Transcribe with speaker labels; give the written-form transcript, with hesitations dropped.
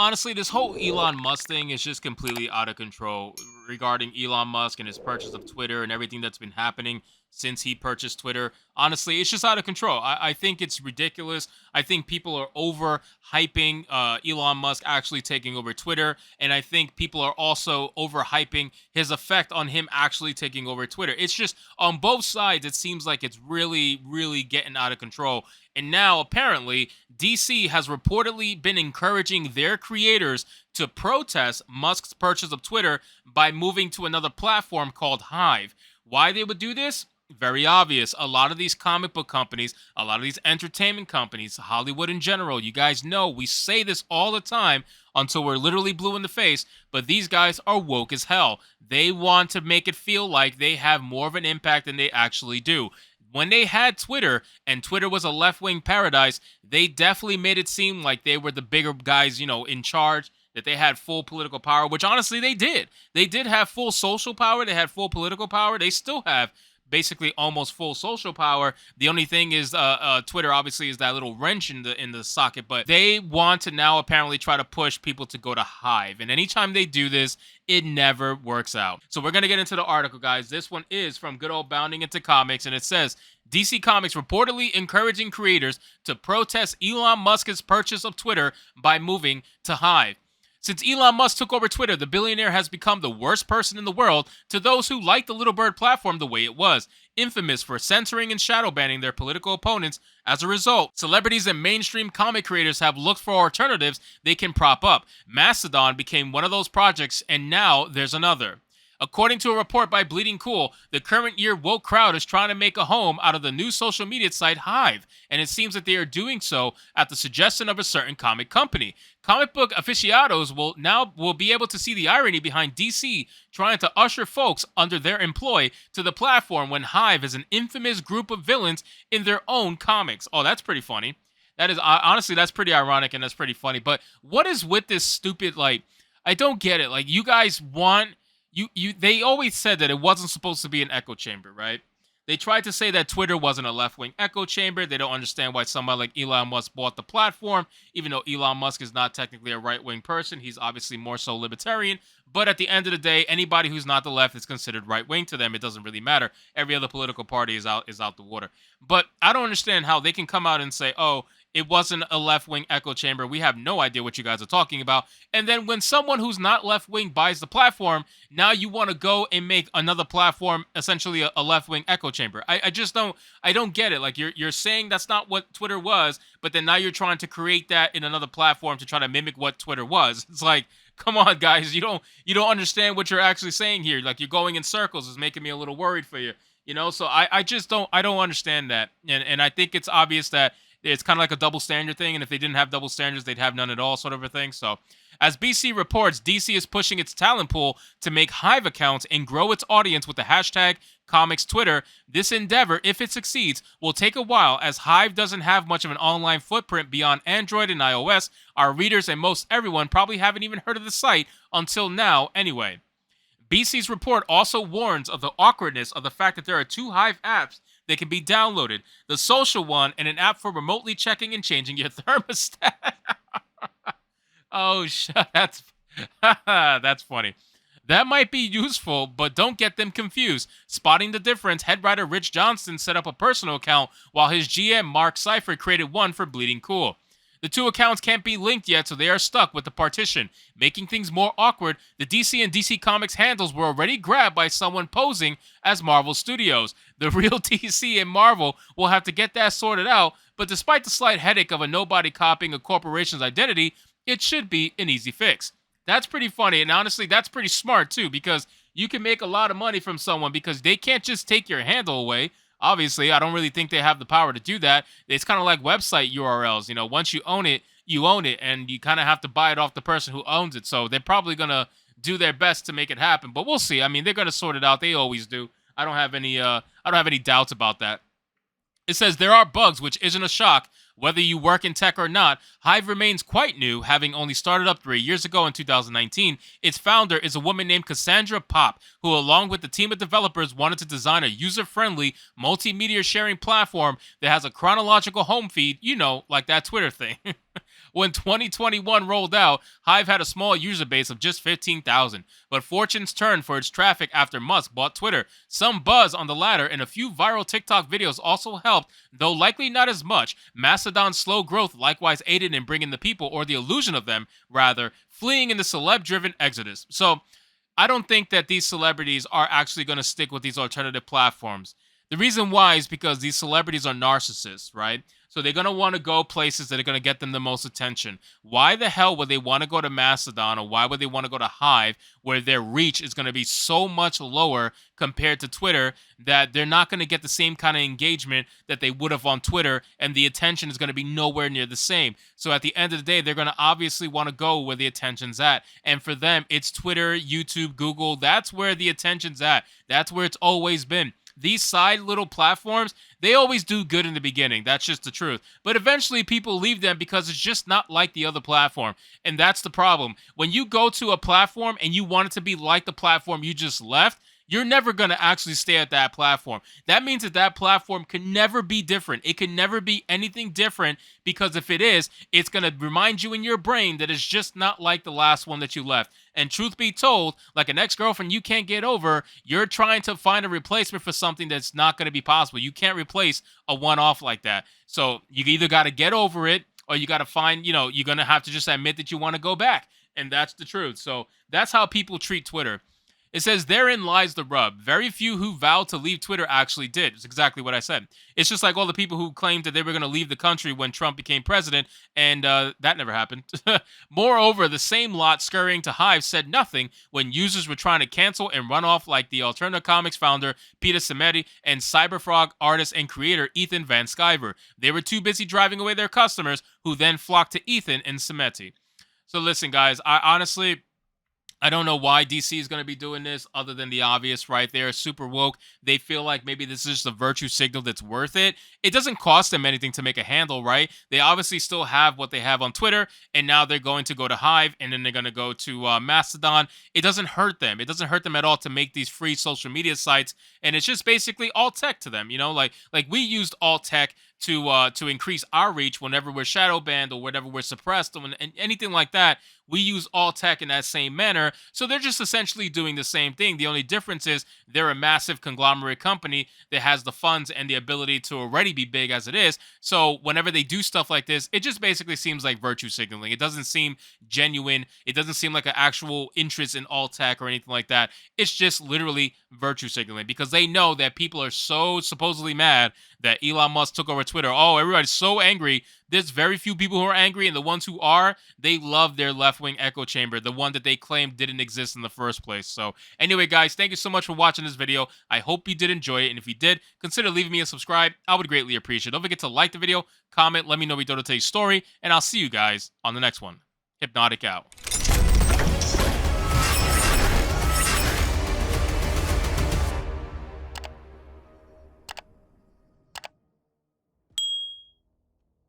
Speaker 1: honestly, this whole Elon Musk thing is just completely out of control regarding Elon Musk and his purchase of Twitter and everything that's been happening since he purchased Twitter. Honestly, it's just out of control. I think it's ridiculous. I think people are over hyping Elon Musk actually taking over Twitter. And I think people are also over hyping his effect on him actually taking over Twitter. It's just on both sides, it seems like it's really, really getting out of control. And now, apparently, DC has reportedly been encouraging their creators to protest Musk's purchase of Twitter by moving to another platform called Hive. Why they would do this? Very obvious. A lot of these comic book companies, a lot of these entertainment companies, Hollywood in general, you guys know we say this all the time until we're literally blue in the face, but these guys are woke as hell. They want to make it feel like they have more of an impact than they actually do. When they had Twitter and Twitter was a left-wing paradise, they definitely made it seem like they were the bigger guys, in charge, that they had full political power, which honestly they did. They did have full social power. They had full political power. They still have basically almost full social power. The only thing is Twitter obviously is that little wrench in the socket, but they want to now apparently try to push people to go to Hive. And anytime they do this, it never works out. So we're going to get into the article, guys. This one is from good old Bounding Into Comics, and it says, DC Comics reportedly encouraging creators to protest Elon Musk's purchase of Twitter by moving to Hive. Since Elon Musk took over Twitter, the billionaire has become the worst person in the world to those who like the Little Bird platform the way it was, infamous for censoring and shadow banning their political opponents. As a result, celebrities and mainstream comic creators have looked for alternatives they can prop up. Mastodon became one of those projects, and now there's another. According to a report by Bleeding Cool, the current year woke crowd is trying to make a home out of the new social media site Hive, and it seems that they are doing so at the suggestion of a certain comic company. Comic book aficionados will be able to see the irony behind DC trying to usher folks under their employ to the platform when Hive is an infamous group of villains in their own comics. Oh, that's pretty funny. That is honestly, that's pretty ironic and that's pretty funny. But what is with this stupid, I don't get it. You guys want they always said that it wasn't supposed to be an echo chamber, right? They tried to say that Twitter wasn't a left-wing echo chamber. They don't understand why somebody like Elon Musk bought the platform, even though Elon Musk is not technically a right-wing person. He's obviously more so libertarian. But at the end of the day, anybody who's not the left is considered right-wing to them. It doesn't really matter. Every other political party is out the water. But I don't understand how they can come out and say, oh, it wasn't a left-wing echo chamber. We have no idea what you guys are talking about. And then when someone who's not left-wing buys the platform, now you want to go and make another platform essentially a left-wing echo chamber. I just don't get it. You're saying that's not what Twitter was, but then now you're trying to create that in another platform to try to mimic what Twitter was. It's like, come on, guys, you don't understand what you're actually saying here. You're going in circles. It's making me a little worried for you. So I just don't understand that. And I think it's obvious that it's kind of like a double standard thing, and if they didn't have double standards, they'd have none at all, sort of a thing. So, as BC reports, DC is pushing its talent pool to make Hive accounts and grow its audience with the hashtag Comics Twitter. This endeavor, if it succeeds, will take a while, as Hive doesn't have much of an online footprint beyond Android and iOS. Our readers and most everyone probably haven't even heard of the site until now anyway. BC's report also warns of the awkwardness of the fact that there are two Hive apps that can be downloaded. The social one and an app for remotely checking and changing your thermostat. Oh, that's that's funny. That might be useful, but don't get them confused. Spotting the difference, head writer Rich Johnston set up a personal account while his GM Mark Seifert created one for Bleeding Cool. The two accounts can't be linked yet, so they are stuck with the partition. Making things more awkward, the DC and DC Comics handles were already grabbed by someone posing as Marvel Studios. The real DC and Marvel will have to get that sorted out, but despite the slight headache of a nobody copying a corporation's identity, it should be an easy fix. That's pretty funny, and honestly, that's pretty smart too, because you can make a lot of money from someone because they can't just take your handle away. Obviously, I don't really think they have the power to do that. It's kind of like website URLs. Once you own it, and you kind of have to buy it off the person who owns it. So they're probably going to do their best to make it happen, but we'll see. I mean, they're going to sort it out. They always do. I don't have any doubts about that. It says there are bugs, which isn't a shock. Whether you work in tech or not, Hive remains quite new, having only started up 3 years ago in 2019. Its founder is a woman named Cassandra Pop, who along with the team of developers wanted to design a user-friendly multimedia sharing platform that has a chronological home feed, like that Twitter thing. When 2021 rolled out, Hive had a small user base of just 15,000, but fortunes turned for its traffic after Musk bought Twitter. Some buzz on the latter and a few viral TikTok videos also helped, though likely not as much. Mastodon's slow growth likewise aided in bringing the people, or the illusion of them, rather, fleeing in the celeb-driven exodus. So, I don't think that these celebrities are actually going to stick with these alternative platforms. The reason why is because these celebrities are narcissists, right? So they're going to want to go places that are going to get them the most attention. Why the hell would they want to go to Mastodon, or why would they want to go to Hive, where their reach is going to be so much lower compared to Twitter that they're not going to get the same kind of engagement that they would have on Twitter, and the attention is going to be nowhere near the same. So at the end of the day, they're going to obviously want to go where the attention's at. And for them, it's Twitter, YouTube, Google. That's where the attention's at. That's where it's always been. These side little platforms, they always do good in the beginning. That's just the truth. But eventually people leave them because it's just not like the other platform. And that's the problem. When you go to a platform and you want it to be like the platform you just left, you're never going to actually stay at that platform. That means that that platform can never be different. It can never be anything different, because if it is, it's going to remind you in your brain that it's just not like the last one that you left. And truth be told, like an ex-girlfriend you can't get over, you're trying to find a replacement for something that's not going to be possible. You can't replace a one-off like that. So you either got to get over it, or you got to find, you're going to have to just admit that you want to go back. And that's the truth. So that's how people treat Twitter. It says, therein lies the rub. Very few who vowed to leave Twitter actually did. It's exactly what I said. It's just like all the people who claimed that they were going to leave the country when Trump became president, and that never happened. Moreover, the same lot scurrying to Hive said nothing when users were trying to cancel and run off, like the Alternative Comics founder Peter Simeti and Cyberfrog artist and creator Ethan Van Sciver. They were too busy driving away their customers, who then flocked to Ethan and Simeti. So listen, guys, I don't know why DC is going to be doing this, other than the obvious, right? They're super woke. They feel like maybe this is just a virtue signal that's worth it. It doesn't cost them anything to make a handle, right? They obviously still have what they have on Twitter, and now they're going to go to Hive, and then they're going to go to Mastodon. It doesn't hurt them. It doesn't hurt them at all to make these free social media sites, and it's just basically alt tech to them, like we used alt tech to increase our reach whenever we're shadow banned or whenever we're suppressed, and anything like that. We use alt tech in that same manner. So they're just essentially doing the same thing. The only difference is they're a massive conglomerate company that has the funds and the ability to already be big as it is. So whenever they do stuff like this, it just basically seems like virtue signaling. It doesn't seem genuine. It doesn't seem like an actual interest in alt tech or anything like that. It's just literally virtue signaling, because they know that people are so supposedly mad that Elon Musk took over Twitter. Oh, everybody's so angry. There's very few people who are angry, and the ones who are, they love their left-wing echo chamber, the one that they claimed didn't exist in the first place. So anyway, guys, thank you so much for watching this video. I hope you did enjoy it, and if you did, consider leaving me a subscribe. I would greatly appreciate it. Don't forget to like the video, comment, let me know what you thought of today's story, and I'll see you guys on the next one. Hypnotic out.